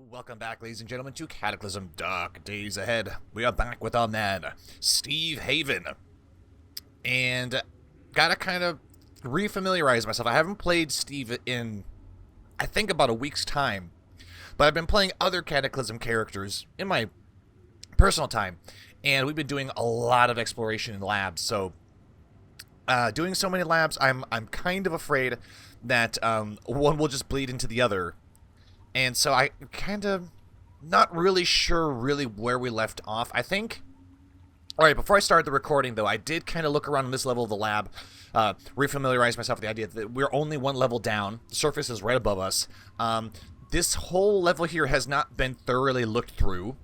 Welcome back, ladies and gentlemen, to Cataclysm Dark Days Ahead. We are back with our man, Steve Haven. And gotta kind of refamiliarize myself. I haven't played Steve in, I think, about a week's time. But I've been playing other Cataclysm characters in my personal time. And we've been doing a lot of exploration in labs. So, doing so many labs, I'm kind of afraid that one will just bleed into the other. And so I kind of not really sure where we left off. I think, alright, before I started the recording though, I did kind of look around on this level of the lab, refamiliarize myself with the idea that we're only one level down. The surface is right above us. This whole level here has not been thoroughly looked through.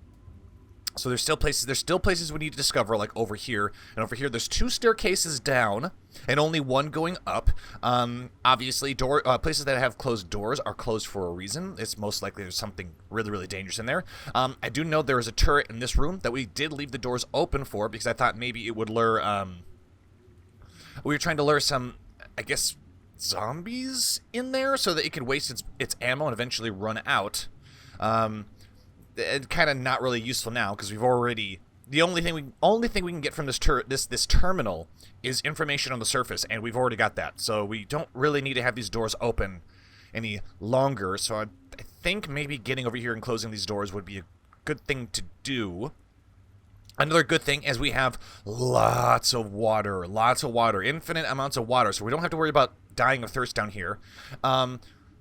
So there's still places we need to discover, like over here. And over here, there's 2 staircases down, and only 1 going up. Obviously, places that have closed doors are closed for a reason. It's most likely there's something really, really dangerous in there. I do know there is a turret in this room that we did leave the doors open for, because I thought maybe it would lure, we were trying to lure some, I guess, zombies in there, so that it could waste its ammo and eventually run out. It's kind of not really useful now because we've already. The only thing we can get from this terminal is information on the surface, and we've already got that. So we don't really need to have these doors open any longer. So I think maybe getting over here and closing these doors would be a good thing to do. Another good thing is we have lots of water, infinite amounts of water, so we don't have to worry about dying of thirst down here.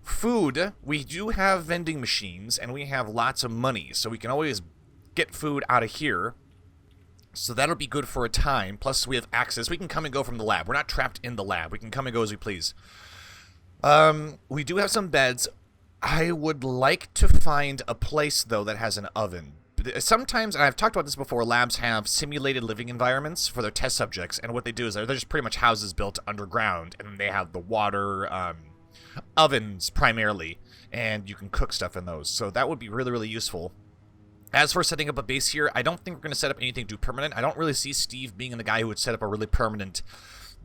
Food, we do have vending machines, and we have lots of money, so we can always get food out of here. So that'll be good for a time. Plus, we have access. We can come and go from the lab. We're not trapped in the lab. We can come and go as we please. We do have some beds. I would like to find a place, though, that has an oven. Sometimes, and I've talked about this before, labs have simulated living environments for their test subjects, and what they do is they're just pretty much houses built underground, and they have the water, ovens primarily, and you can cook stuff in those, so that would be really, really useful. As for setting up a base here, I don't think we're going to set up anything too permanent. I don't really see Steve being the guy who would set up a really permanent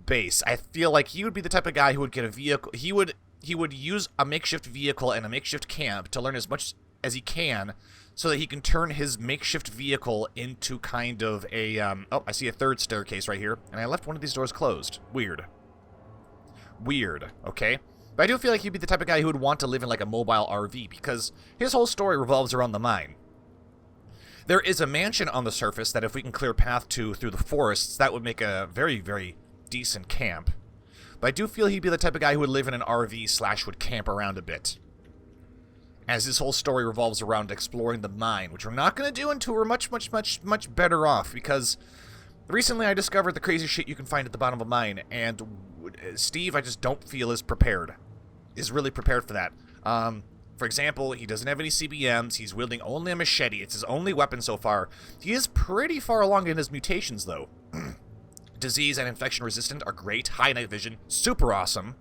base. I feel like he would be the type of guy who would get a vehicle. He would use a makeshift vehicle and a makeshift camp to learn as much as he can, so that he can turn his makeshift vehicle into kind of a oh, I see a 3rd staircase right here, and I left one of these doors closed. Weird, okay? But I do feel like he'd be the type of guy who would want to live in like a mobile RV, because his whole story revolves around the mine. There is a mansion on the surface that if we can clear a path to through the forests, that would make a very, very decent camp. But I do feel he'd be the type of guy who would live in an RV / would camp around a bit, as his whole story revolves around exploring the mine, which we're not going to do until we're much, much better off, because recently I discovered the crazy shit you can find at the bottom of a mine, and Steve, I just don't feel is really prepared for that. For example, he doesn't have any CBMs, he's wielding only a machete, it's his only weapon so far. He is pretty far along in his mutations, though. Disease and infection resistant are great, high night vision, super awesome.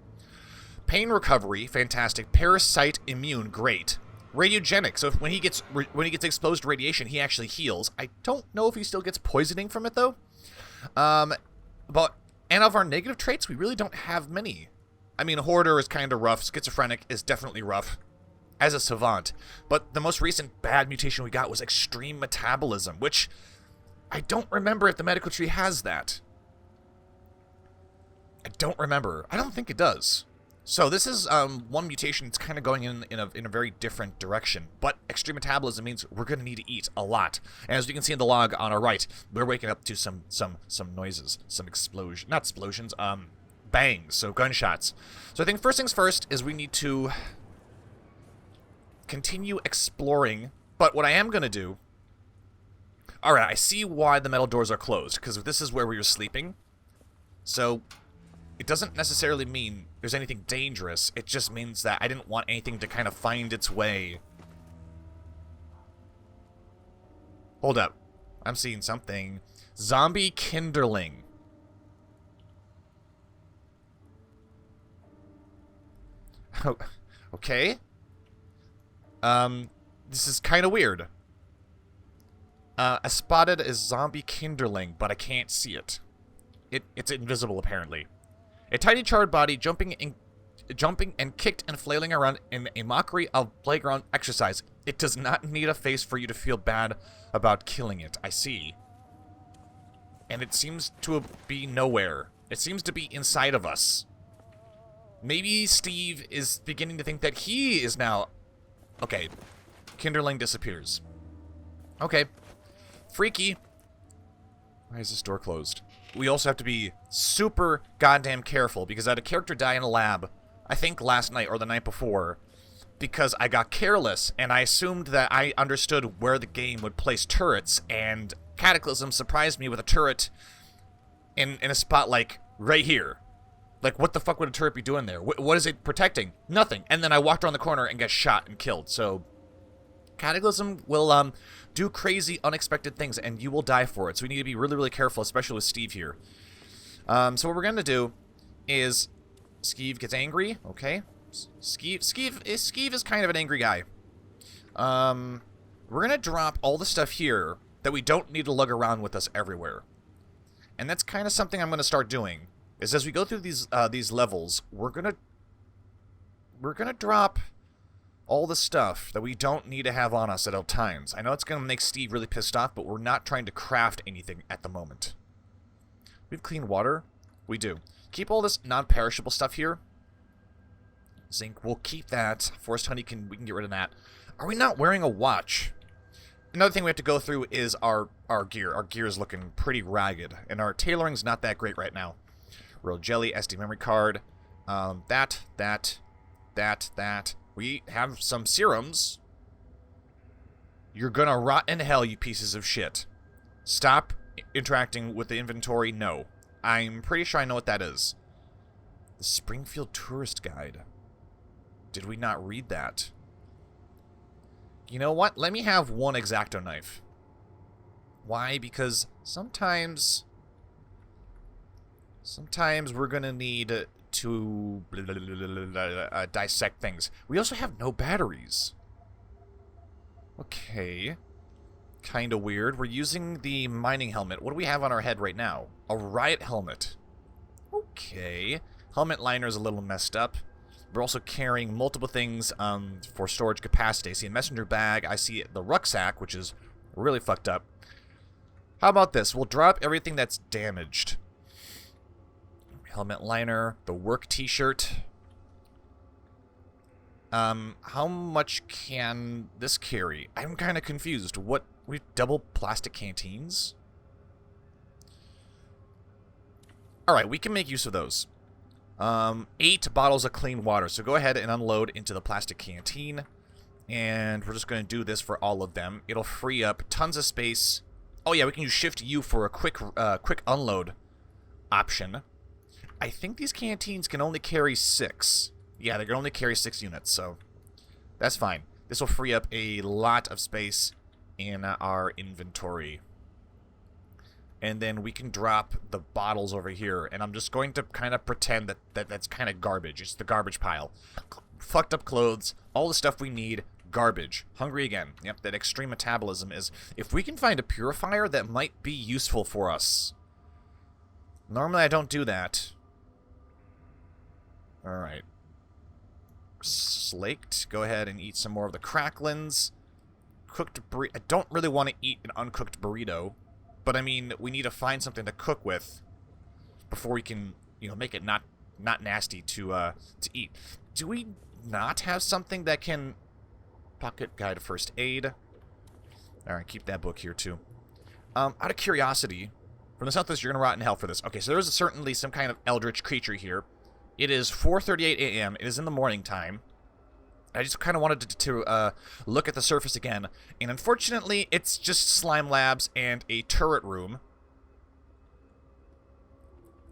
Pain recovery, fantastic. Parasite immune, great. Radiogenic, so when he gets exposed to radiation, he actually heals. I don't know if he still gets poisoning from it, though. And of our negative traits, we really don't have many. I mean, Hoarder is kind of rough. Schizophrenic is definitely rough as a savant. But the most recent bad mutation we got was extreme metabolism, which I don't remember if the medical tree has that. I don't remember. I don't think it does. So this is one mutation that's kind of going in a very different direction. But extreme metabolism means we're going to need to eat a lot. And as you can see in the log on our right, we're waking up to some noises, some bangs, so gunshots. So I think first things first is we need to continue exploring. But what I am going to do... Alright, I see why the metal doors are closed, because this is where we were sleeping. So it doesn't necessarily mean there's anything dangerous. It just means that I didn't want anything to kind of find its way. Hold up. I'm seeing something. Zombie Kinderling. Okay. This is kind of weird. I spotted a zombie Kinderling, but I can't see it. It's invisible, apparently. A tiny charred body jumping jumping and kicked and flailing around in a mockery of playground exercise. It does not need a face for you to feel bad about killing it. I see. And it seems to be nowhere. It seems to be inside of us. Maybe Steve is beginning to think that he is now... Okay. Kinderling disappears. Okay. Freaky. Why is this door closed? We also have to be super goddamn careful because I had a character die in a lab, I think last night or the night before, because I got careless and I assumed that I understood where the game would place turrets, and Cataclysm surprised me with a turret in a spot like right here. Like, what the fuck would a turret be doing there? What is it protecting? Nothing. And then I walked around the corner and got shot and killed. So Cataclysm will do crazy, unexpected things, and you will die for it. So we need to be really, really careful, especially with Steve here. So what we're going to do is... Steve gets angry. Okay. Steve is kind of an angry guy. We're going to drop all the stuff here that we don't need to lug around with us everywhere. And that's kind of something I'm going to start doing. Is as we go through these levels, we're going to drop all the stuff that we don't need to have on us at all times. I know it's going to make Steve really pissed off, but we're not trying to craft anything at the moment. We have clean water? We do. Keep all this non-perishable stuff here. Zinc, we'll keep that. Forest honey, we can get rid of that. Are we not wearing a watch? Another thing we have to go through is our gear. Our gear is looking pretty ragged, and our tailoring's not that great right now. Royal jelly, SD memory card, that. We have some serums. You're gonna rot in hell, you pieces of shit. Stop interacting with the inventory. No. I'm pretty sure I know what that is. The Springfield Tourist Guide. Did we not read that? You know what? Let me have one X-Acto knife. Why? Because sometimes we're gonna need to dissect things. We also have no batteries. Okay. Kind of weird. We're using the mining helmet. What do we have on our head right now? A riot helmet. Okay. Helmet liner is a little messed up. We're also carrying multiple things for storage capacity. I see a messenger bag. I see the rucksack, which is really fucked up. How about this? We'll drop everything that's damaged. Helmet liner, the work t-shirt. How much can this carry? I'm kind of confused. We double plastic canteens? Alright, we can make use of those. 8 bottles of clean water. So go ahead and unload into the plastic canteen. And we're just going to do this for all of them. It'll free up tons of space. Oh yeah, we can use Shift U for a quick unload option. I think these canteens can only carry 6. Yeah, they can only carry 6 units, so that's fine. This will free up a lot of space in our inventory. And then we can drop the bottles over here, and I'm just going to kind of pretend that's kind of garbage. It's the garbage pile. Fucked up clothes, all the stuff we need, garbage. Hungry again. Yep, that extreme metabolism is... If we can find a purifier, that might be useful for us. Normally I don't do that. Alright. Slaked. Go ahead and eat some more of the cracklins. Cooked burrito. I don't really want to eat an uncooked burrito. But I mean, we need to find something to cook with before we can, you know, make it not nasty to eat. Do we not have something that can... Pocket guide to first aid. Alright, keep that book here too. Out of curiosity, from the southwest, you're going to rot in hell for this. Okay, so there's certainly some kind of eldritch creature here. It is 4:38 a.m. It is in the morning time. I just kind of wanted to look at the surface again. And unfortunately, it's just slime labs and a turret room.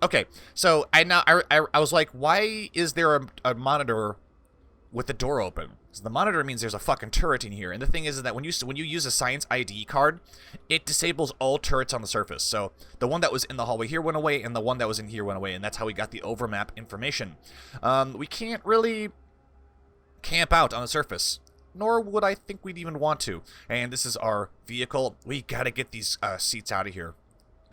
Okay, so I was like, why is there a monitor with the door open? So the monitor means there's a fucking turret in here. And the thing is that when you use a science ID card, it disables all turrets on the surface. So the one that was in the hallway here went away, and the one that was in here went away, and that's how we got the overmap information. We can't really camp out on the surface, nor would I think we'd even want to. And this is our vehicle. We gotta get these seats out of here.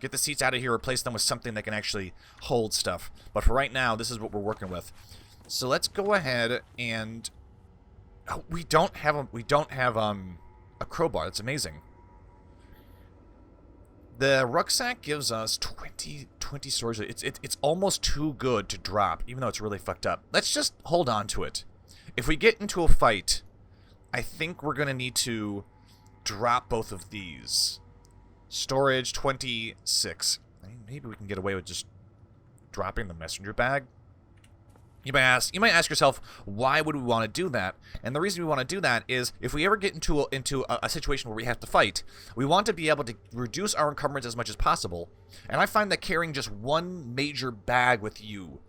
Get the seats out of here, replace them with something that can actually hold stuff. But for right now, this is what we're working with. So let's go ahead and... Oh, we don't have a crowbar. That's amazing. The rucksack gives us 20 storage. It's almost too good to drop, even though it's really fucked up. Let's just hold on to it. If we get into a fight, I think we're going to need to drop both of these. Storage 26. Maybe we can get away with just dropping the messenger bag. You might ask yourself, why would we want to do that? And the reason we want to do that is if we ever get into a situation where we have to fight, we want to be able to reduce our encumbrance as much as possible. And I find that carrying just one major bag with you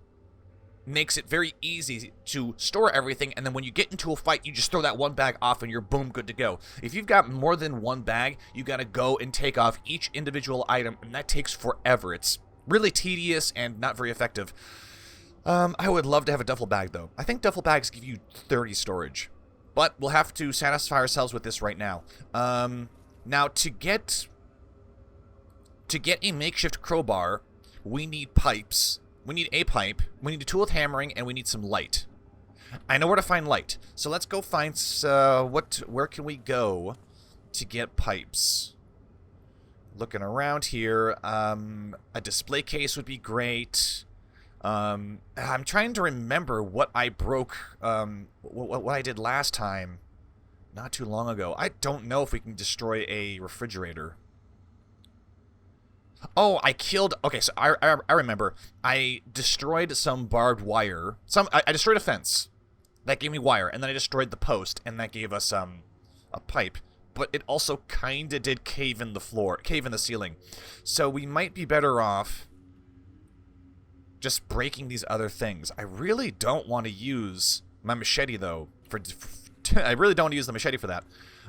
makes it very easy to store everything, and then when you get into a fight, you just throw that one bag off and you're boom, good to go. If you've got more than one bag, you gotta go and take off each individual item, and that takes forever. It's really tedious and not very effective. I would love to have a duffel bag, though. I think duffel bags give you 30 storage. But we'll have to satisfy ourselves with this right now. Now, to get a makeshift crowbar, we need pipes. We need a pipe, we need a tool with hammering, and we need some light. I know where to find light. So let's go find... where can we go to get pipes? Looking around here, a display case would be great. I'm trying to remember what I broke, what I did last time, not too long ago. I don't know if we can destroy a refrigerator. Oh, I killed... Okay, so I remember. I destroyed some barbed wire. I destroyed a fence. That gave me wire, and then I destroyed the post, and that gave us, a pipe. But it also kinda did cave in the ceiling. So we might be better off just breaking these other things. I really don't want to use my machete, though. I really don't want to use the machete for that.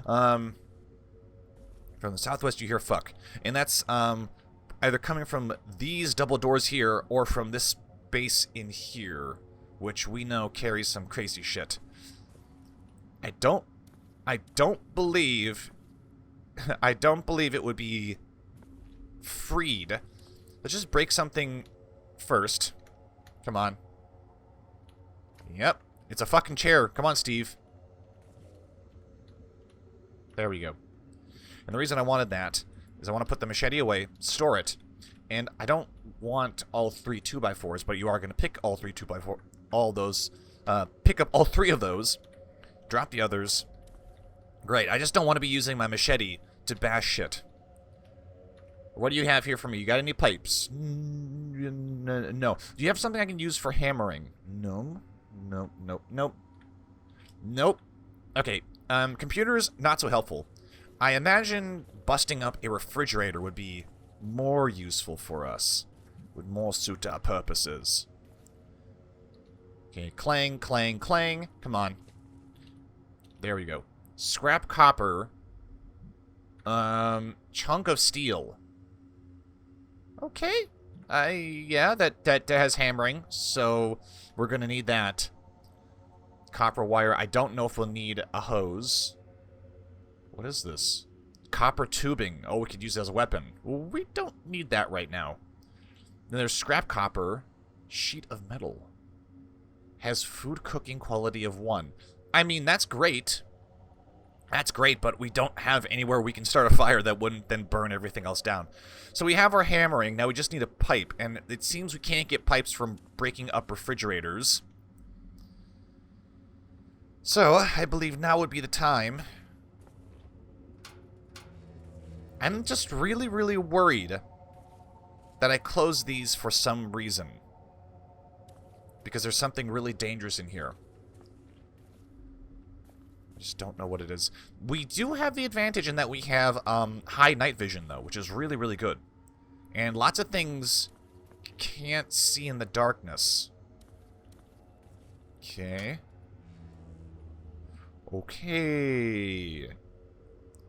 From the southwest, you hear fuck. And that's either coming from these double doors here or from this base in here, which we know carries some crazy shit. I don't believe it would be freed. Let's just break something first. Come on. Yep. It's a fucking chair. Come on, Steve. There we go. And the reason I wanted that is I want to put the machete away, store it, and I don't want all 3 2x4s, but you are going to pick all 3 2x4, all those, pick up all 3 of those, drop the others. Great, I just don't want to be using my machete to bash shit. What do you have here for me? You got any pipes? No. Do you have something I can use for hammering? No. Nope. Okay, computers, not so helpful. I imagine busting up a refrigerator would be more useful for us. Would more suit our purposes. Okay, clang, clang, clang. Come on. There we go. Scrap copper. Chunk of steel. Okay. Yeah, that has hammering, so we're gonna need that. Copper wire. I don't know if we'll need a hose. What is this? Copper tubing. Oh, we could use it as a weapon. We don't need that right now. Then there's scrap copper. Sheet of metal. Has food cooking quality of 1. I mean, that's great. That's great, but we don't have anywhere we can start a fire that wouldn't then burn everything else down. So we have our hammering. Now we just need a pipe, and it seems we can't get pipes from breaking up refrigerators. So, I believe now would be the time. I'm just really, really worried that I closed these for some reason. Because there's something really dangerous in here. I just don't know what it is. We do have the advantage in that we have high night vision, though, which is really, really good. And lots of things can't see in the darkness. Okay. Okay.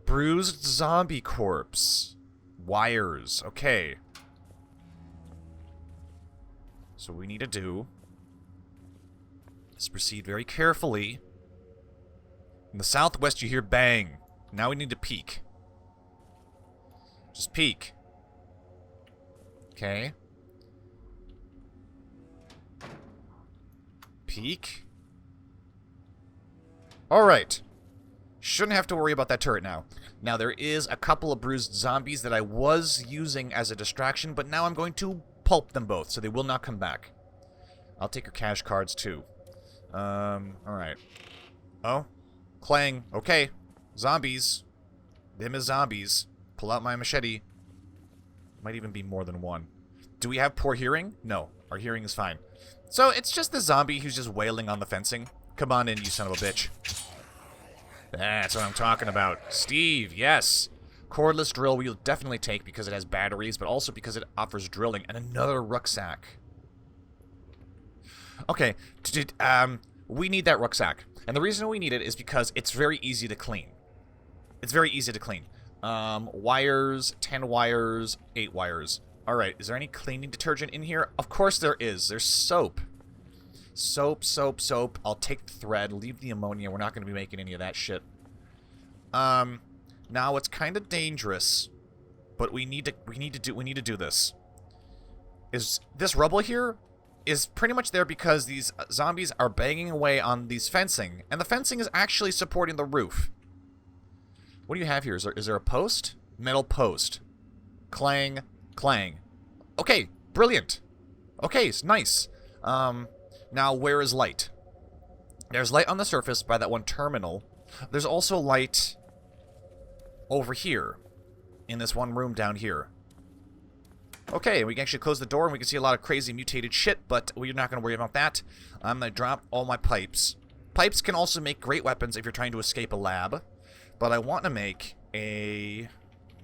Bruised zombie corpse. Wires. Okay. So what we need to do is proceed very carefully. In the southwest, you hear bang. Now we need to peek. Just peek. Okay. peek. Alright. Shouldn't have to worry about that turret now. Now, there is a couple of bruised zombies that I was using as a distraction, but now I'm going to pulp them both, so they will not come back. I'll take your cash cards, too. Alright. Oh? Clang. Okay. Zombies. Them is zombies. Pull out my machete. Might even be more than one. Do we have poor hearing? No. Our hearing is fine. So, it's just the zombie who's just wailing on the fencing. Come on in, you son of a bitch. That's what I'm talking about. Steve, yes. Cordless drill we'll definitely take because it has batteries, but also because it offers drilling. And another rucksack. Okay, we need that rucksack. And the reason we need it is because it's very easy to clean. It's very easy to clean. Wires, 10 wires, 8 wires. Alright, is there any cleaning detergent in here? Of course there is. There's soap. Soap, soap, soap. I'll take the thread, leave the ammonia. We're not going to be making any of that shit. Now it's kind of dangerous, but we need to do this. Is this rubble here is pretty much there because these zombies are banging away on these fencing, and the fencing is actually supporting the roof. What do you have here? Is there a post? Metal post. Clang, clang. Okay, brilliant. Okay, it's nice. Now, where is light? There's light on the surface by that one terminal. There's also light over here in this one room down here. Okay, we can actually close the door and we can see a lot of crazy mutated shit, but we're not going to worry about that. I'm going to drop all my pipes. Pipes can also make great weapons if you're trying to escape a lab, but I want to make a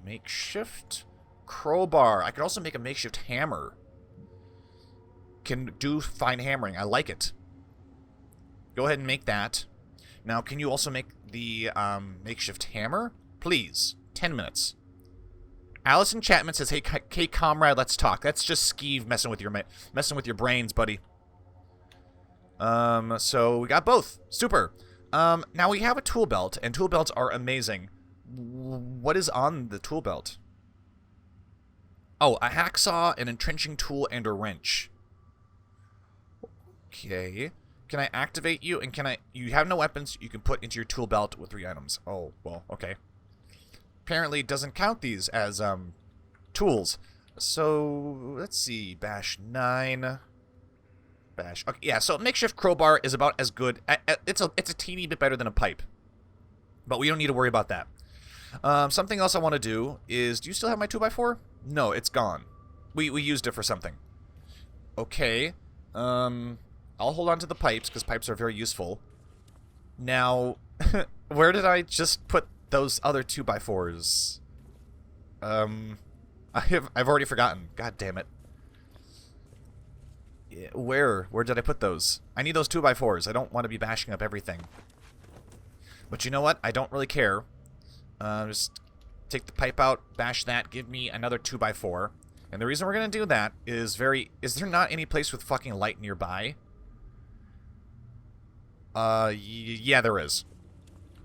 makeshift crowbar. I could also make a makeshift hammer. Can do fine hammering. I like it. Go ahead and make that. Now, can you also make the makeshift hammer? Please. 10 minutes. Allison Chapman says, hey, comrade, let's talk. That's just Skeeve messing with your brains, buddy. So we got both. Super. Now we have a tool belt, and tool belts are amazing. What is on the tool belt? Oh, a hacksaw, an entrenching tool, and a wrench. Okay. Can I activate you? And you have no weapons you can put into your tool belt with 3 items. Oh, well, okay. Apparently it doesn't count these as, tools. So, let's see. Bash 9. Bash. Okay, yeah, so makeshift crowbar is about as good. It's a teeny bit better than a pipe. But we don't need to worry about that. Something else I want to do is, do you still have my 2x4? No, it's gone. We used it for something. Okay. I'll hold on to the pipes, because pipes are very useful. Now, where did I just put those other 2x4s? I've already forgotten. God damn it. Yeah, where did I put those? I need those 2x4s. I don't want to be bashing up everything. But you know what? I don't really care. Just take the pipe out, bash that, give me another 2x4. And the reason we're going to do that is is there not any place with fucking light nearby? Yeah, there is.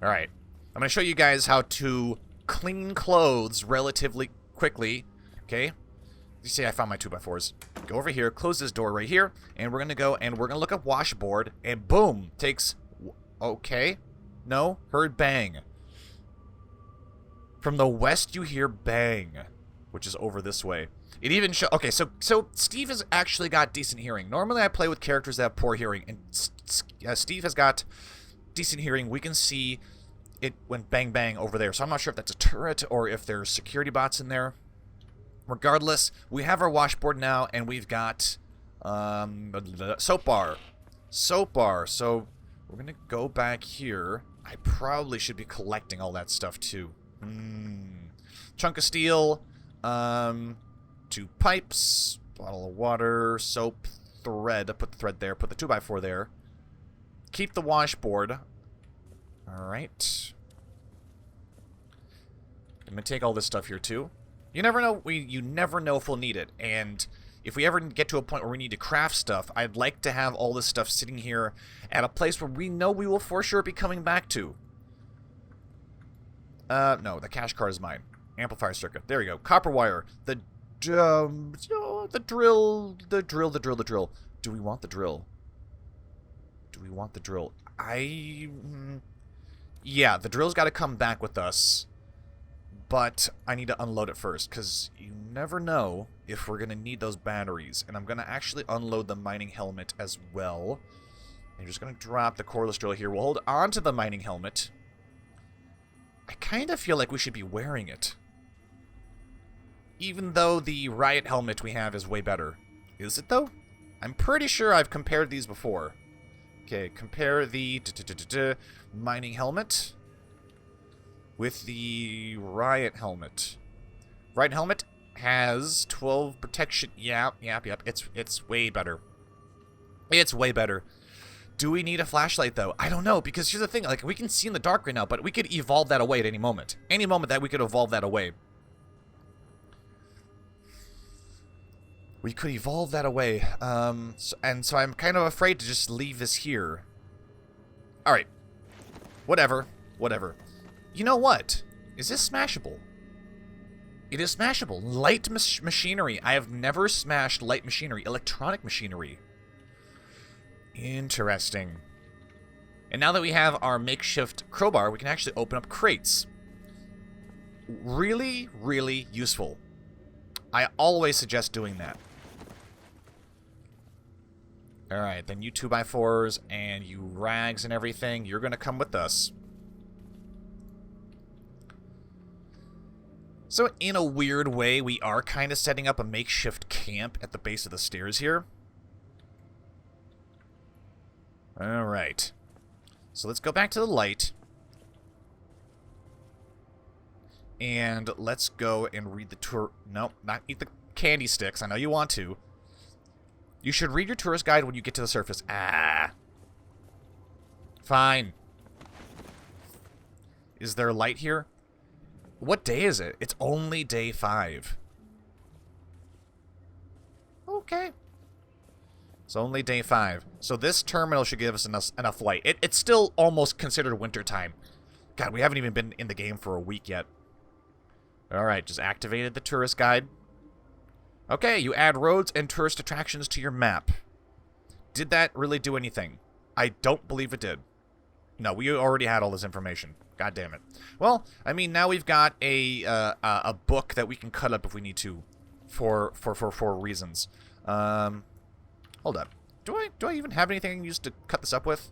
Alright. I'm going to show you guys how to clean clothes relatively quickly. Okay? You see I found my 2x4s. Go over here, close this door right here, and we're going to go and we're going to look up washboard, and boom! Takes... Okay. No? Heard bang. From the west you hear bang, which is over this way. It even show. Okay, so Steve has actually got decent hearing. Normally I play with characters that have poor hearing, and Steve has got decent hearing. We can see it went bang bang over there. So I'm not sure if that's a turret or if there's security bots in there. Regardless, we have our washboard now, and we've got soap bar. Soap bar. So we're gonna go back here. I probably should be collecting all that stuff too. Chunk of steel. 2 pipes, bottle of water, soap, thread. Put the thread there. Put the 2x4 there. Keep the washboard. Alright. I'm gonna take all this stuff here too. You never know. You never know if we'll need it. And if we ever get to a point where we need to craft stuff, I'd like to have all this stuff sitting here at a place where we know we will for sure be coming back to. No, the cash card is mine. Amplifier circuit. There we go. Copper wire. The drill. Do we want the drill? Do we want the drill? Yeah, the drill's got to come back with us. But I need to unload it first, because you never know if we're going to need those batteries. And I'm going to actually unload the mining helmet as well. I'm just going to drop the cordless drill here. We'll hold on to the mining helmet. I kind of feel like we should be wearing it. Even though the riot helmet we have is way better. Is it, though? I'm pretty sure I've compared these before. Okay, compare the mining helmet with the riot helmet. Riot helmet has 12 protection. Yep. It's way better. It's way better. Do we need a flashlight, though? I don't know, because here's the thing. Like, we can see in the dark right now, but we could evolve that away at any moment. Any moment that we could evolve that away. We could evolve that away. So I'm kind of afraid to just leave this here. Alright. Whatever. You know what? Is this smashable? It is smashable. Light machinery. I have never smashed light machinery. Electronic machinery. Interesting. And now that we have our makeshift crowbar, we can actually open up crates. Really, really useful. I always suggest doing that. Alright, then you 2x4s and you rags and everything, you're going to come with us. So, in a weird way, we are kind of setting up a makeshift camp at the base of the stairs here. Alright. So let's go back to the light. And let's go and read the tour... Nope, not eat the candy sticks. I know you want to. You should read your tourist guide when you get to the surface. Ah. Fine. Is there light here? What day is it? It's only day 5. Okay. It's only day 5. So this terminal should give us enough light. It's still almost considered wintertime. God, we haven't even been in the game for a week yet. Alright, just activated the tourist guide. Okay, you add roads and tourist attractions to your map. Did that really do anything? I don't believe it did. No, we already had all this information. God damn it. Well, I mean, now we've got a book that we can cut up if we need to, for reasons. Hold up. Do I even have anything I can use to cut this up with?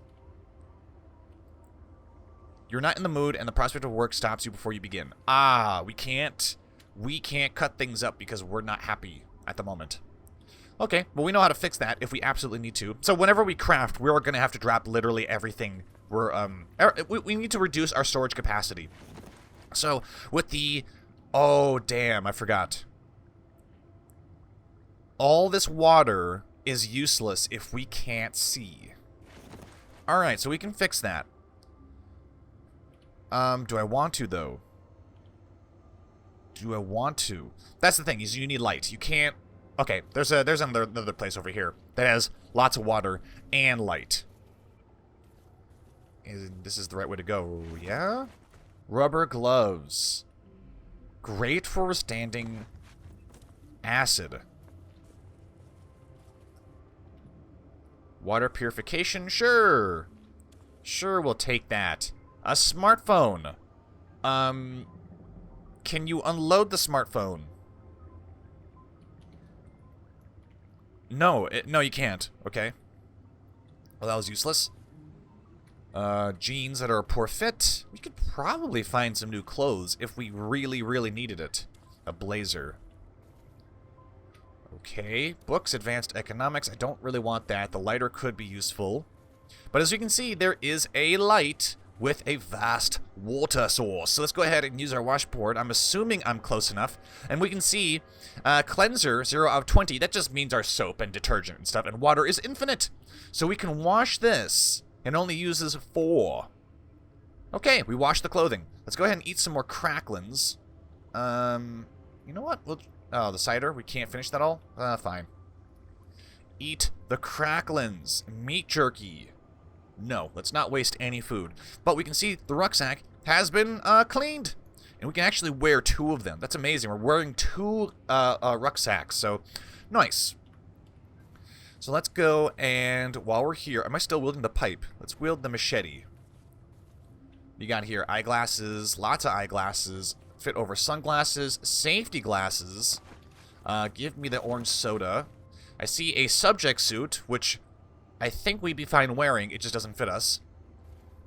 You're not in the mood, and the prospect of work stops you before you begin. Ah, we can't cut things up because we're not happy at the moment. Okay, well, we know how to fix that if we absolutely need to. So whenever we craft, we're going to have to drop literally everything. We need to reduce our storage capacity. So with the... Oh, damn, I forgot. All this water is useless if we can't see. Alright, so we can fix that. Do I want to, though? Do I want to? That's the thing, is you need light. You can't... Okay, there's another place over here that has lots of water and light. And this is the right way to go, yeah? Rubber gloves. Great for withstanding acid. Water purification? Sure. Sure, we'll take that. A smartphone. Can you unload the smartphone? No, no, you can't. Okay. Well, that was useless. Jeans that are a poor fit. We could probably find some new clothes if we really, really needed it. A blazer. Okay. Books, advanced economics. I don't really want that. The lighter could be useful. But as you can see, there is a light with a vast water source. So let's go ahead and use our washboard. I'm assuming I'm close enough. And we can see cleanser, 0 out of 20. That just means our soap and detergent and stuff. And water is infinite. So we can wash this. And only uses 4. Okay, we washed the clothing. Let's go ahead and eat some more cracklins. You know what? Oh, the cider? We can't finish that all? Fine. Eat the cracklins. Meat jerky. No, let's not waste any food. But we can see the rucksack has been cleaned. And we can actually wear 2 of them. That's amazing. We're wearing 2 rucksacks. So, nice. So let's go, and while we're here, am I still wielding the pipe? Let's wield the machete. You got here eyeglasses, lots of eyeglasses, fit over sunglasses, safety glasses. Give me the orange soda. I see a subject suit, which I think we'd be fine wearing. It just doesn't fit us.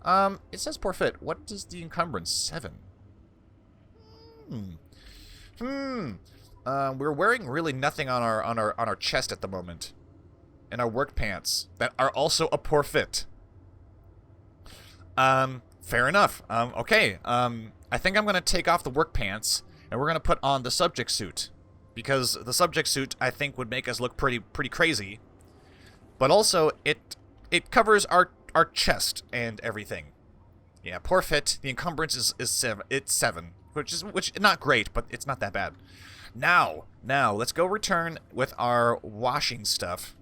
It says poor fit. What is the encumbrance? 7. We're wearing really nothing on our chest at the moment. And our work pants that are also a poor fit. Fair enough. Okay. I think I'm gonna take off the work pants and we're gonna put on the subject suit, because the subject suit I think would make us look pretty crazy, but also it covers our chest and everything. Yeah, poor fit. The encumbrance is 7. It's 7, which not great, but it's not that bad. Now let's go return with our washing stuff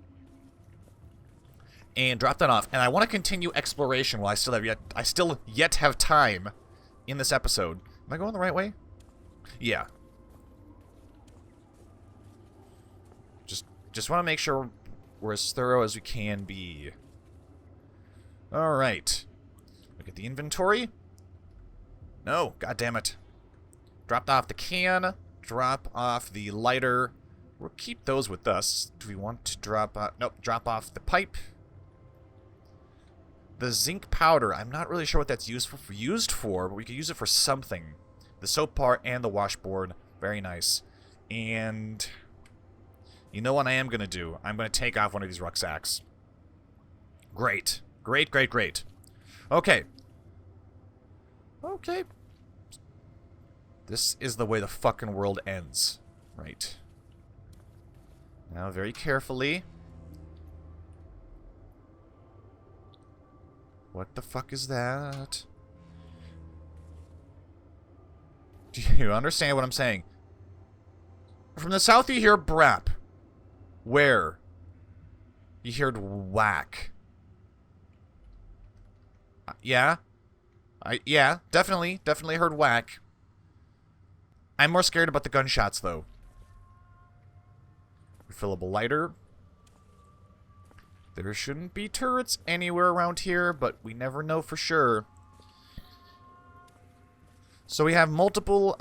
and drop that off. And I want to continue exploration while I still yet have time in this episode. Am I going the right way? Yeah. Just want to make sure we're as thorough as we can be. All right. Look at the inventory. No, god damn it. Dropped off the can. Drop off the lighter. We'll keep those with us. Do we want to drop off? Nope. Drop off the pipe. The zinc powder. I'm not really sure what that's used for, but we could use it for something. The soap part and the washboard. Very nice. And you know what I am going to do? I'm going to take off one of these rucksacks. Great. Great. Okay. Okay. This is the way the fucking world ends. Right. Now, very carefully. What the fuck is that? Do you understand what I'm saying? From the south you hear brap. Where? You heard whack. Yeah? Yeah, definitely heard whack. I'm more scared about the gunshots, though. Refillable lighter. There shouldn't be turrets anywhere around here, but we never know for sure. So we have multiple,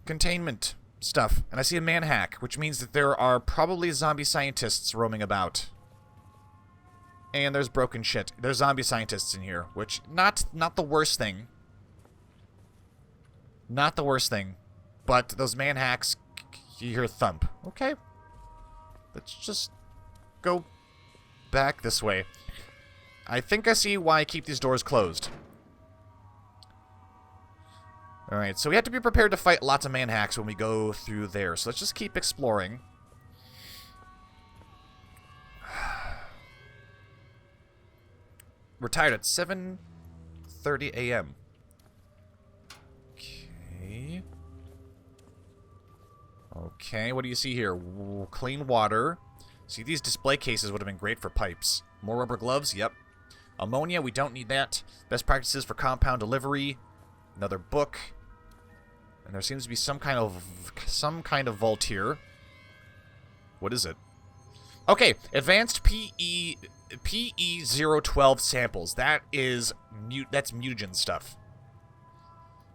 containment stuff. And I see a manhack, which means that there are probably zombie scientists roaming about. And there's broken shit. There's zombie scientists in here, which, not the worst thing. Not the worst thing. But those manhacks, you hear thump. Okay. Let's just go back this way. I think I see why I keep these doors closed. Alright, so we have to be prepared to fight lots of manhacks when we go through there. So let's just keep exploring. We're tired at 7:30 a.m. Okay. Okay, what do you see here? Clean water. See, these display cases would have been great for pipes. More rubber gloves? Yep. Ammonia, we don't need that. Best practices for compound delivery. Another book. And there seems to be some kind of vault here. What is it? Okay, advanced PE012 samples. That's mutagen stuff.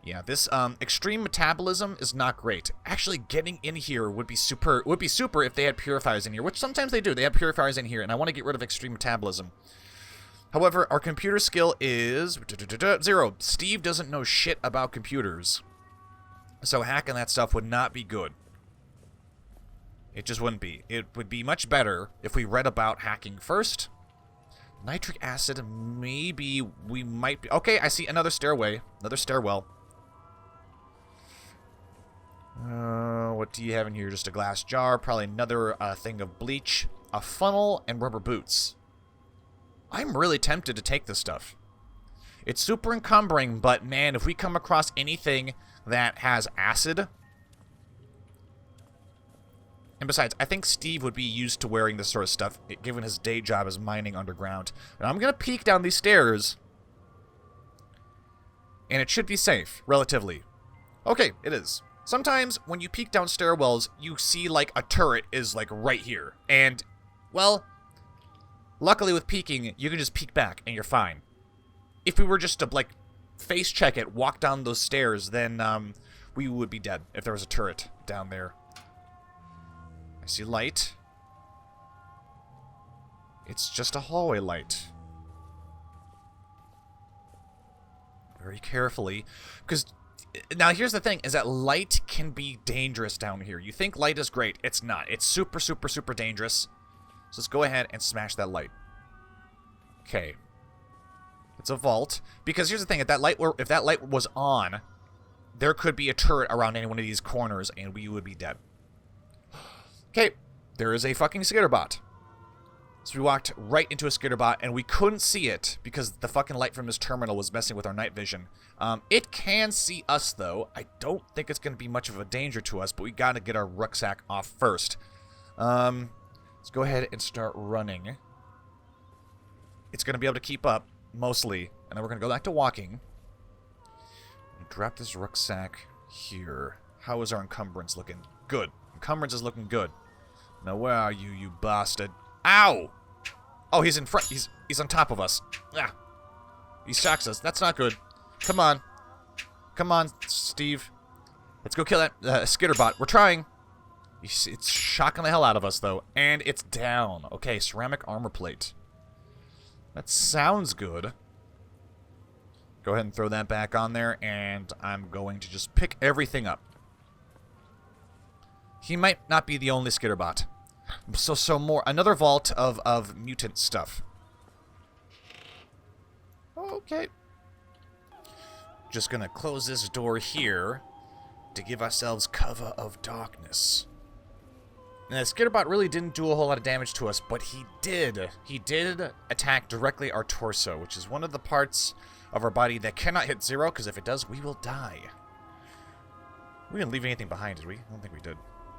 Yeah, this extreme metabolism is not great. Actually, getting in here would be super. Would be super if they had purifiers in here, which sometimes they do. They have purifiers in here, and I want to get rid of extreme metabolism. However, our computer skill is 0. Steve doesn't know shit about computers, so hacking that stuff would not be good. It just wouldn't be. It would be much better if we read about hacking first. Nitric acid, maybe we might be. Okay, I see another stairway, another stairwell. What do you have in here? Just a glass jar, probably another thing of bleach, a funnel, and rubber boots. I'm really tempted to take this stuff. It's super encumbering, but man, if we come across anything that has acid... And besides, I think Steve would be used to wearing this sort of stuff, given his day job as mining underground. And I'm going to peek down these stairs. And it should be safe, relatively. Okay, it is. Sometimes, when you peek down stairwells, you see, like, a turret is, like, right here. And, well, Luckily, with peeking, you can just peek back, and you're fine. If we were just to, like, face check it, walk down those stairs, then, we would be dead if there was a turret down there. I see light. It's just a hallway light. Very carefully, because now here's the thing, is that light can be dangerous down here. You think light is great. It's not. It's super, super, super dangerous. So let's go ahead and smash that light. Okay. It's a vault. Because here's the thing, if that light was on, there could be a turret around any one of these corners, and we would be dead. Okay. There is a fucking skitterbot. So we walked right into a skitterbot, and we couldn't see it because the fucking light from this terminal was messing with our night vision. It can see us, though. I don't think it's going to be much of a danger to us, but we got to get our rucksack off first. Let's go ahead and start running. It's going to be able to keep up, mostly, and then we're going to go back to walking. Drop this rucksack here. How is our encumbrance looking? Good. Encumbrance is looking good. Now, where are you, you bastard? Ow! Oh, he's in front. He's on top of us. Ah. He shocks us. That's not good. Come on. Come on, Steve. Let's go kill that skitterbot. We're trying. It's shocking the hell out of us, though. And it's down. Okay, ceramic armor plate. That sounds good. Go ahead and throw that back on there, and I'm going to just pick everything up. He might not be the only skitterbot. So more. Another vault of mutant stuff. Okay. Just gonna close this door here to give ourselves cover of darkness. Now, skitterbot really didn't do a whole lot of damage to us, but he did. He did attack directly our torso, which is one of the parts of our body that cannot hit 0, because if it does, we will die. We didn't leave anything behind, did we? I don't think we did.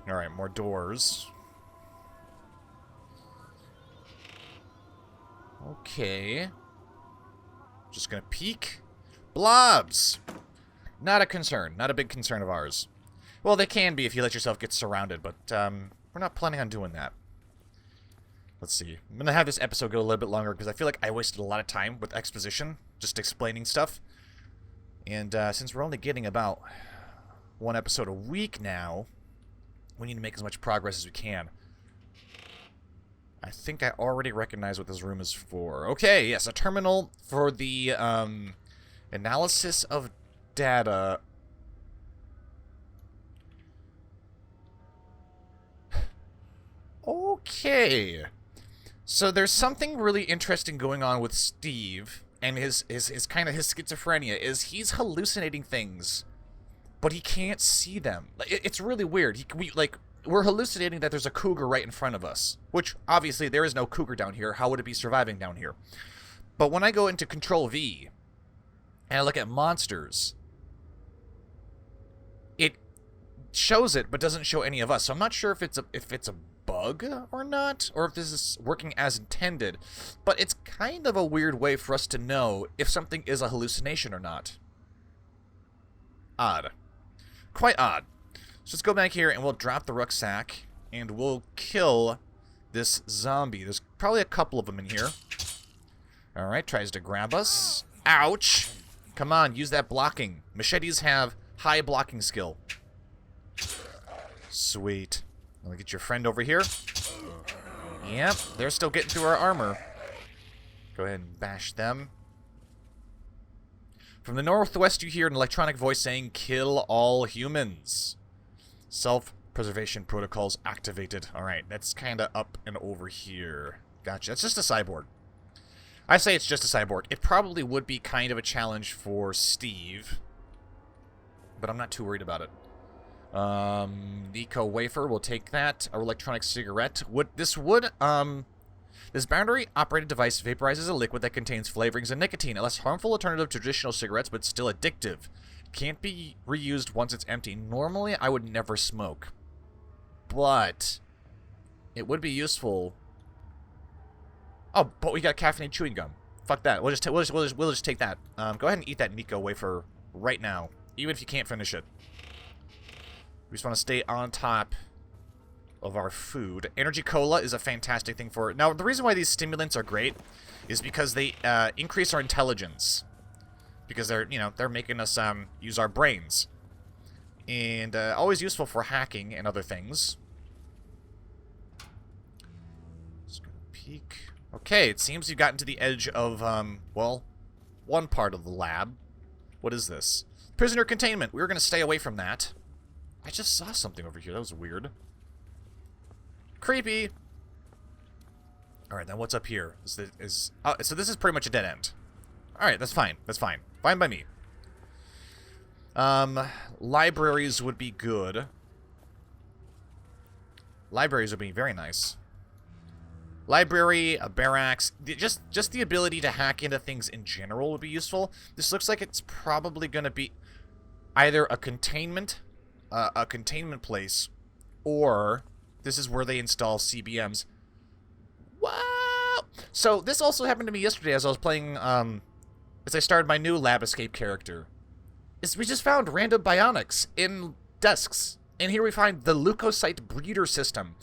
Alright, more doors. Okay. Just gonna peek. Blobs! Not a concern. Not a big concern of ours. Well, they can be if you let yourself get surrounded, but we're not planning on doing that. Let's see. I'm gonna have this episode go a little bit longer because I feel like I wasted a lot of time with exposition, just explaining stuff. And since we're only getting about one episode a week now, we need to make as much progress as we can. I think I already recognize what this room is for. Okay, yes, a terminal for the analysis of data. Okay. So there's something really interesting going on with Steve and his kind of his schizophrenia is he's hallucinating things, but he can't see them. It's really weird. We're hallucinating that there's a cougar right in front of us, which obviously there is no cougar down here. How would it be surviving down here? But when I go into Control V and I look at monsters, it shows it but doesn't show any of us. So I'm not sure if it's a bug or not, or if this is working as intended. But it's kind of a weird way for us to know if something is a hallucination or not. Odd. Quite odd. So let's go back here and we'll drop the rucksack and we'll kill this zombie. There's probably a couple of them in here. Alright, tries to grab us. Ouch! Come on, use that blocking. Machetes have high blocking skill. Sweet. Let me get your friend over here. Yep, they're still getting through our armor. Go ahead and bash them. From the northwest, you hear an electronic voice saying, "Kill all humans." Self-preservation protocols activated. Alright, that's kind of up and over here. Gotcha. It's just a cyborg. I say it's just a cyborg. It probably would be kind of a challenge for Steve, but I'm not too worried about it. Eco wafer, we'll take that. Our electronic cigarette. This boundary operated device vaporizes a liquid that contains flavorings and nicotine. A less harmful alternative to traditional cigarettes, but still addictive. Can't be reused once it's empty. Normally, I would never smoke, but it would be useful. Oh, but we got caffeinated chewing gum. Fuck that. We'll just take that. Go ahead and eat that Nico wafer right now, even if you can't finish it. We just want to stay on top of our food. Energy Cola is a fantastic thing for it. Now, the reason why these stimulants are great is because they increase our intelligence. Because they're, you know, they're making us use our brains. And always useful for hacking and other things. Just gonna peek. Okay, it seems you've gotten to the edge of, well, one part of the lab. What is this? Prisoner containment. We were gonna stay away from that. I just saw something over here. That was weird. Creepy. Alright, then what's up here? So this is pretty much a dead end. Alright, that's fine. That's fine. Fine by me. Libraries would be good. Libraries would be very nice. Library, a barracks, just the ability to hack into things in general would be useful. This looks like it's probably going to be either a containment place, or this is where they install CBMs. Wow! So this also happened to me yesterday as I was playing, as I started my new Lab Escape character. We just found random bionics in desks. And here we find the leukocyte breeder system.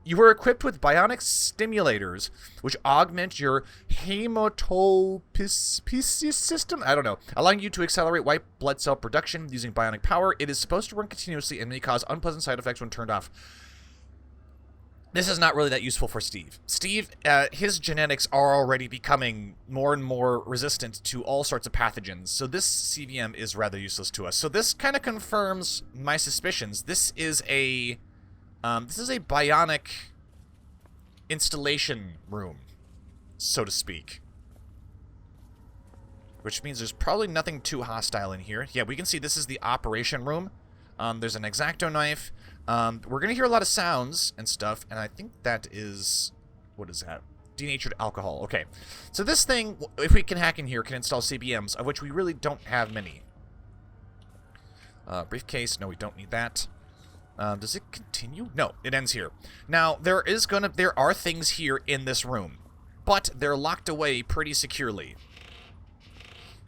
You were equipped with bionic stimulators, which augment your hematopoiesis system? I don't know. Allowing you to accelerate white blood cell production using bionic power. It is supposed to run continuously and may cause unpleasant side effects when turned off. This is not really that useful for Steve. Steve, his genetics are already becoming more and more resistant to all sorts of pathogens, so this CVM is rather useless to us. So this kind of confirms my suspicions. This is a bionic installation room, so to speak. Which means there's probably nothing too hostile in here. Yeah, we can see this is the operation room. There's an X-Acto knife. We're going to hear a lot of sounds and stuff, and I think that is... What is that? Denatured alcohol. Okay. So this thing, if we can hack in here, can install CBMs, of which we really don't have many. Briefcase. No, we don't need that. Does it continue? No, it ends here. Now, there are things here in this room, but they're locked away pretty securely.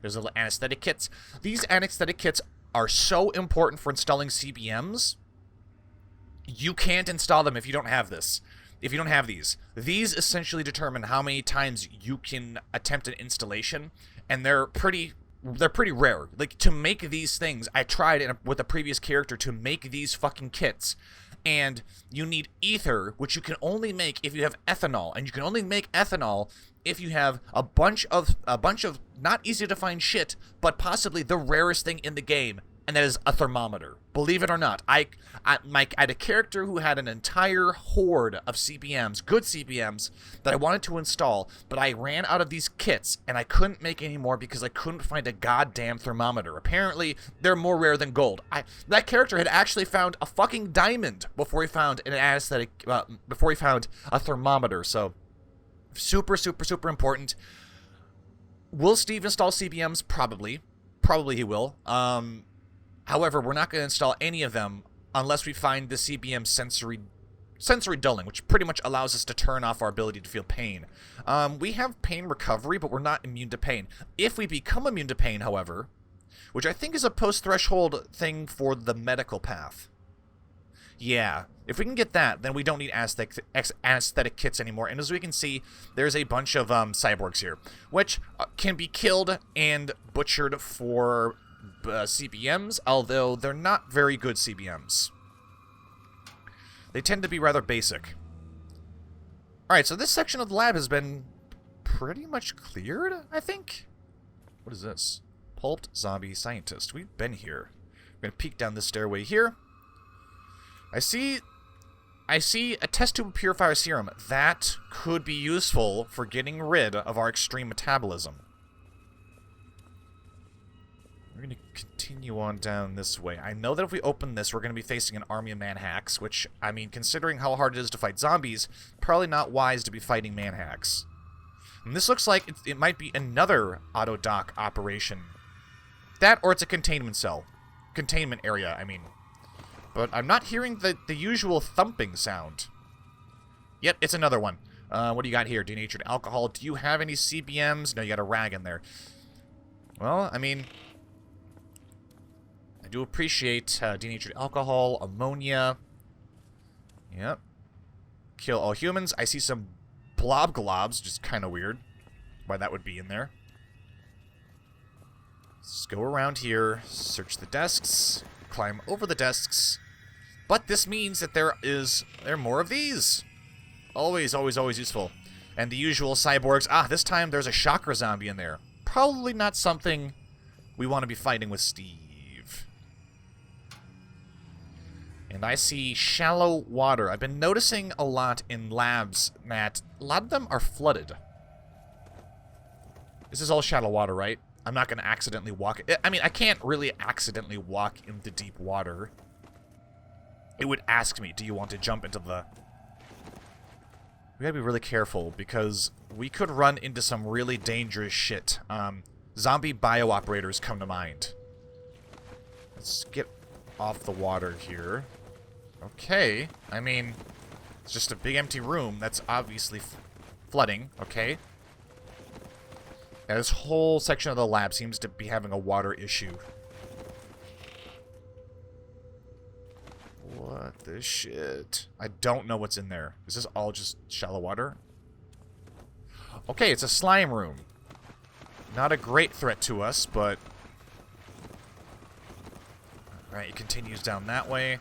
There's little anesthetic kits. These anesthetic kits are so important for installing CBMs. You can't install them if you don't have this. If you don't have these. These essentially determine how many times you can attempt an installation, and they're pretty rare. Like, to make these things, I tried with a previous character to make these fucking kits, and you need ether, which you can only make if you have ethanol, and you can only make ethanol if you have a bunch of not easy to find shit, but possibly the rarest thing in the game, and that is a thermometer. Believe it or not, I had a character who had an entire horde of CBMs, good CBMs, that I wanted to install, but I ran out of these kits, and I couldn't make any more because I couldn't find a goddamn thermometer. Apparently, they're more rare than gold. That character had actually found a fucking diamond before he found an anesthetic, before he found a thermometer, so super, super, super important. Will Steve install CBMs? Probably. Probably he will. However, we're not going to install any of them unless we find the CBM sensory dulling, which pretty much allows us to turn off our ability to feel pain. We have pain recovery, but we're not immune to pain. If we become immune to pain, however, which I think is a post-threshold thing for the medical path. Yeah, if we can get that, then we don't need anesthetic kits anymore. And as we can see, there's a bunch of cyborgs here, which can be killed and butchered for CBMs, although they're not very good CBMs. They tend to be rather basic. Alright, so this section of the lab has been pretty much cleared, I think? What is this? Pulped zombie scientist. We've been here. We're going to peek down this stairway here. I see a test tube purifier serum. That could be useful for getting rid of our extreme metabolism. We're going to continue on down this way. I know that if we open this, we're going to be facing an army of man-hacks, which, I mean, considering how hard it is to fight zombies, probably not wise to be fighting man-hacks. And this looks like it might be another auto-dock operation. That, or it's a containment cell. Containment area, I mean. But I'm not hearing the usual thumping sound. Yep, it's another one. What do you got here? Denatured alcohol. Do you have any CBMs? No, you got a rag in there. Well, I mean, I do appreciate denatured alcohol, ammonia. Yep. kill all humans. I see some blob globs, just kind of weird why that would be in there. Let's go around here, search the desks, climb over the desks. But this means that there are more of these. Always, always, always useful. And the usual cyborgs. Ah, this time there's a chakra zombie in there. Probably not something we want to be fighting with Steve. And I see shallow water. I've been noticing a lot in labs that a lot of them are flooded. This is all shallow water, right? I'm not going to accidentally walk... I mean, I can't really accidentally walk into deep water. It would ask me, do you want to jump into the... We gotta be really careful, because we could run into some really dangerous shit. Zombie bio-operators come to mind. Let's get off the water here. Okay. I mean, it's just a big empty room that's obviously flooding. Okay. Now, this whole section of the lab seems to be having a water issue. What the shit? I don't know what's in there. Is this all just shallow water? Okay, it's a slime room. Not a great threat to us, but... Alright, it continues down that way.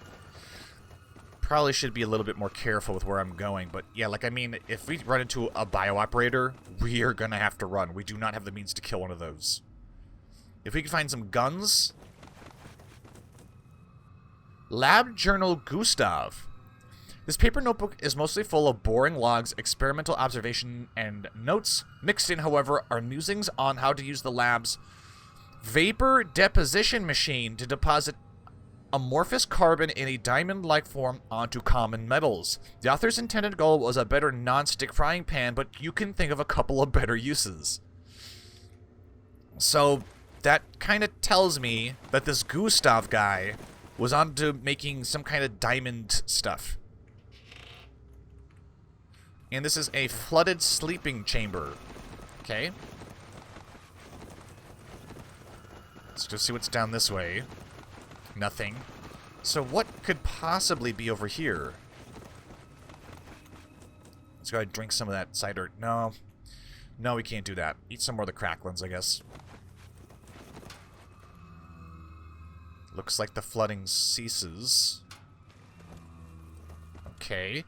Probably should be a little bit more careful with where I'm going, but yeah, like, I mean, if we run into a bio-operator, we are gonna have to run. We do not have the means to kill one of those. If we can find some guns... Lab Journal Gustav. This paper notebook is mostly full of boring logs, experimental observation, and notes. Mixed in, however, are musings on how to use the lab's vapor deposition machine to deposit amorphous carbon in a diamond-like form onto common metals. The author's intended goal was a better non-stick frying pan, but you can think of a couple of better uses. So, that kind of tells me that this Gustav guy was on to making some kind of diamond stuff. And this is a flooded sleeping chamber. Okay. Let's go see what's down this way. Nothing. So what could possibly be over here? Let's go ahead and drink some of that cider. No. No, we can't do that. Eat some more of the cracklins, I guess. Looks like the flooding ceases. Okay.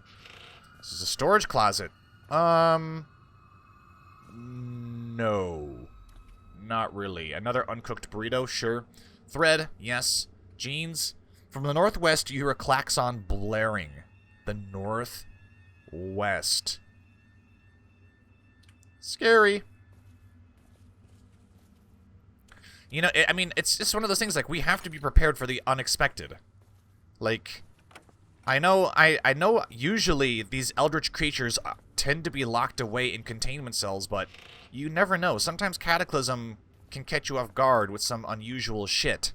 This is a storage closet. No. Not really. Another uncooked burrito? Sure. Thread? Yes. Jeans? From the northwest, you hear a klaxon blaring. The northwest. Scary. You know, I mean, it's just one of those things, like, we have to be prepared for the unexpected. Like, I know usually these eldritch creatures tend to be locked away in containment cells, but you never know. Sometimes Cataclysm can catch you off guard with some unusual shit.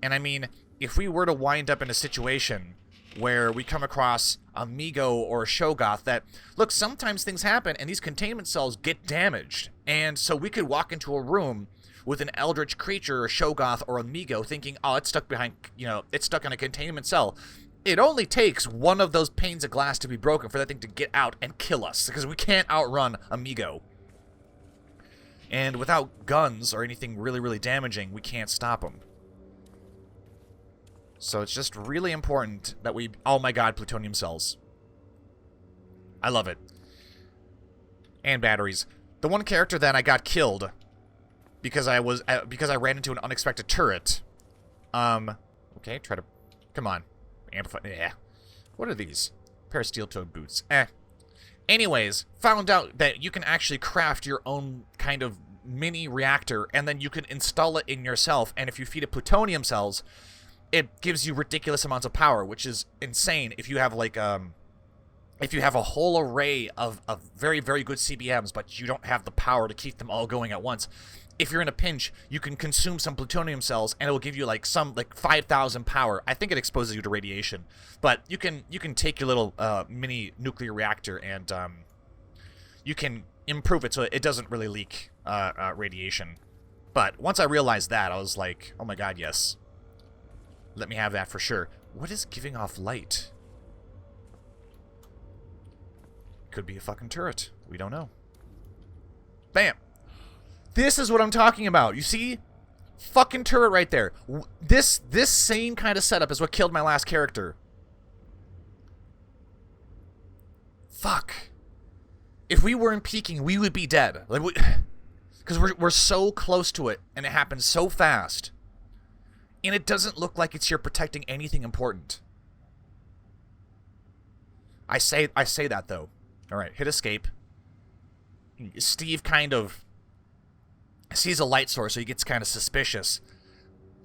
And I mean, if we were to wind up in a situation where we come across a Migo or a Shogoth that, look, sometimes things happen and these containment cells get damaged. And so we could walk into a room with an eldritch creature, a Shogoth, or a Migo thinking, oh, it's stuck behind, you know, it's stuck in a containment cell. It only takes one of those panes of glass to be broken for that thing to get out and kill us, because we can't outrun a Migo. And without guns or anything really, really damaging, we can't stop them. So it's just really important that we... Oh my god, plutonium cells. I love it. And batteries. The one character that I got killed because I ran into an unexpected turret. Okay, try to... Come on. Amplify... Yeah. What are these? Pair of steel-toed boots. Anyways, found out that you can actually craft your own kind of mini reactor, and then you can install it in yourself, and if you feed it plutonium cells, it gives you ridiculous amounts of power, which is insane if you have, like, if you have a whole array of very, very good CBMs, but you don't have the power to keep them all going at once. If you're in a pinch, you can consume some plutonium cells, and it will give you, like, 5,000 power. I think it exposes you to radiation. But you can take your little mini nuclear reactor, and you can improve it so it doesn't really leak radiation. But once I realized that, I was like, oh my god, yes. Let me have that for sure. What is giving off light? could be a fucking turret. We don't know. Bam! This is what I'm talking about. You see? Fucking turret right there. This same kind of setup is what killed my last character. Fuck. If we weren't peeking, we would be dead. Like, because we're so close to it, and it happens so fast. And it doesn't look like it's here protecting anything important. I say that, though. Alright, hit escape. Steve kind of sees a light source, so he gets kind of suspicious.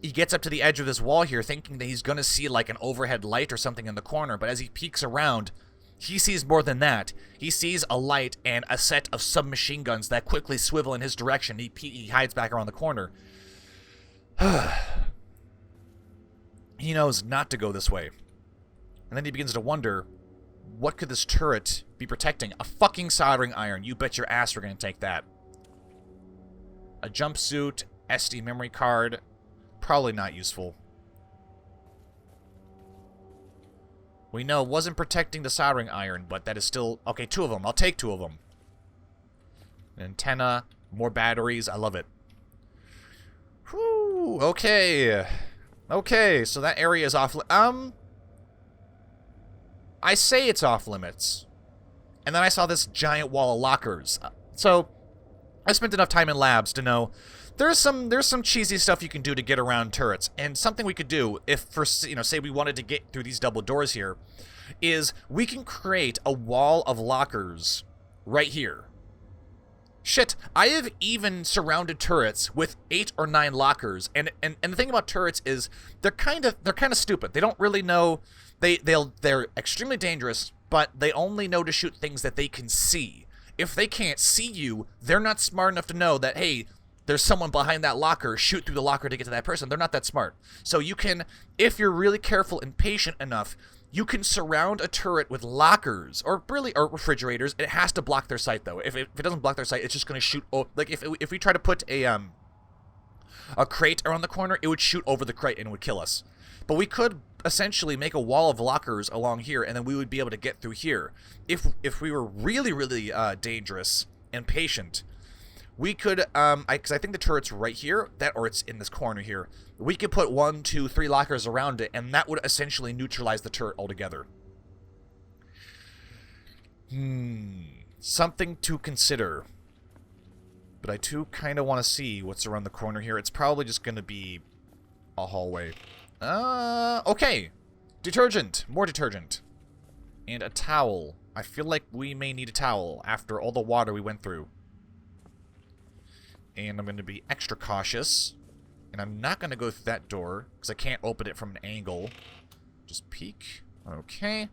He gets up to the edge of this wall here, thinking that he's going to see, like, an overhead light or something in the corner, but as he peeks around, he sees more than that. He sees a light and a set of submachine guns that quickly swivel in his direction. He hides back around the corner. He knows not to go this way. And then he begins to wonder, what could this turret be protecting? A fucking soldering iron. You bet your ass we're going to take that. A jumpsuit, SD memory card. Probably not useful. We know it wasn't protecting the soldering iron, but that is still... Okay, 2 of them. I'll take 2 of them. An antenna, more batteries. I love it. Whew, okay. Okay, so that area is off... I say it's off limits. And then I saw this giant wall of lockers. So, I spent enough time in labs to know there's some cheesy stuff you can do to get around turrets. And something we could do if, for, you know, say we wanted to get through these double doors here, is we can create a wall of lockers right here. Shit, I have even surrounded turrets with 8 or 9 lockers, and the thing about turrets is they're kind of stupid. They don't really know. They're extremely dangerous, but they only know to shoot things that they can see. If they can't see you, they're not smart enough to know that, hey, there's someone behind that locker, shoot through the locker to get to that person. They're not that smart. So you can, if you're really careful and patient enough, you can surround a turret with lockers, or refrigerators. It has to block their sight, though. If it doesn't block their sight, it's just going to shoot. Like, if we try to put a crate around the corner, it would shoot over the crate and it would kill us. But we could essentially make a wall of lockers along here, and then we would be able to get through here. If we were really, really dangerous and patient, we could, because I think the turret's right here, or it's in this corner here. We could put 1, 2, 3 lockers around it, and that would essentially neutralize the turret altogether. Something to consider. But I too kind of want to see what's around the corner here. It's probably just going to be a hallway. Okay. Detergent. More detergent. And a towel. I feel like we may need a towel after all the water we went through. And I'm going to be extra cautious. And I'm not going to go through that door, because I can't open it from an angle. Just peek. Okay.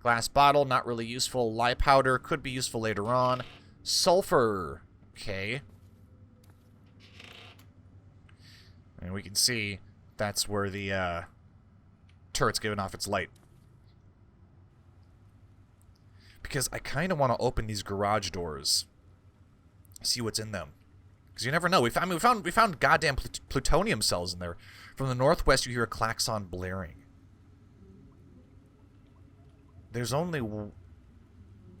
Glass bottle, not really useful. Lye powder, could be useful later on. Sulfur. Okay. And we can see that's where the turret's giving off its light. Because I kind of want to open these garage doors. See what's in them. Because you never know. We found goddamn plutonium cells in there. From the northwest, you hear a klaxon blaring. There's only...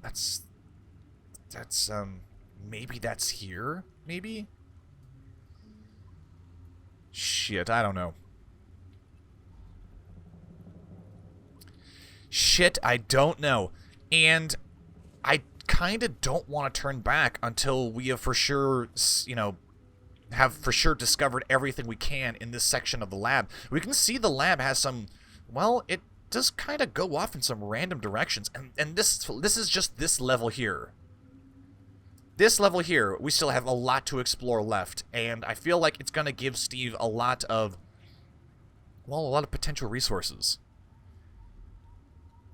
That's... Maybe that's here? Maybe? Shit, I don't know. Shit, I don't know. And I kind of don't want to turn back until we have for sure, you know, have for sure discovered everything we can in this section of the lab. We can see the lab has some, well, it does kind of go off in some random directions. And this is just this level here. This level here, we still have a lot to explore left. And I feel like it's going to give Steve a lot of, well, a lot of potential resources.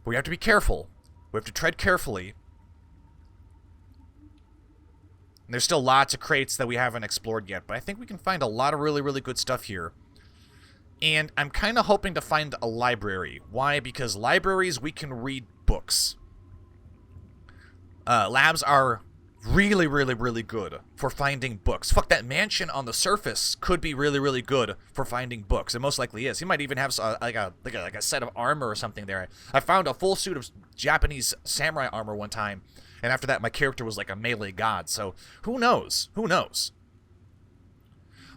But we have to be careful. We have to tread carefully. And there's still lots of crates that we haven't explored yet, but I think we can find a lot of really, really good stuff here. And I'm kind of hoping to find a library. Why? Because libraries, we can read books. Labs are really, really, really good for finding books. Fuck, that mansion on the surface could be really, really good for finding books. It most likely is. He might even have like a set of armor or something there. I found a full suit of Japanese samurai armor one time, and after that, my character was like a melee god. So who knows? Who knows?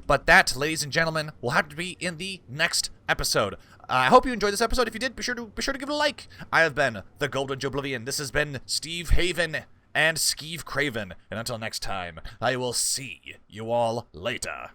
But that, ladies and gentlemen, will have to be in the next episode. I hope you enjoyed this episode. If you did, be sure to give it a like. I have been the Golden Joeblivion. This has been Steve Haven and Skeeve Craven. And until next time, I will see you all later.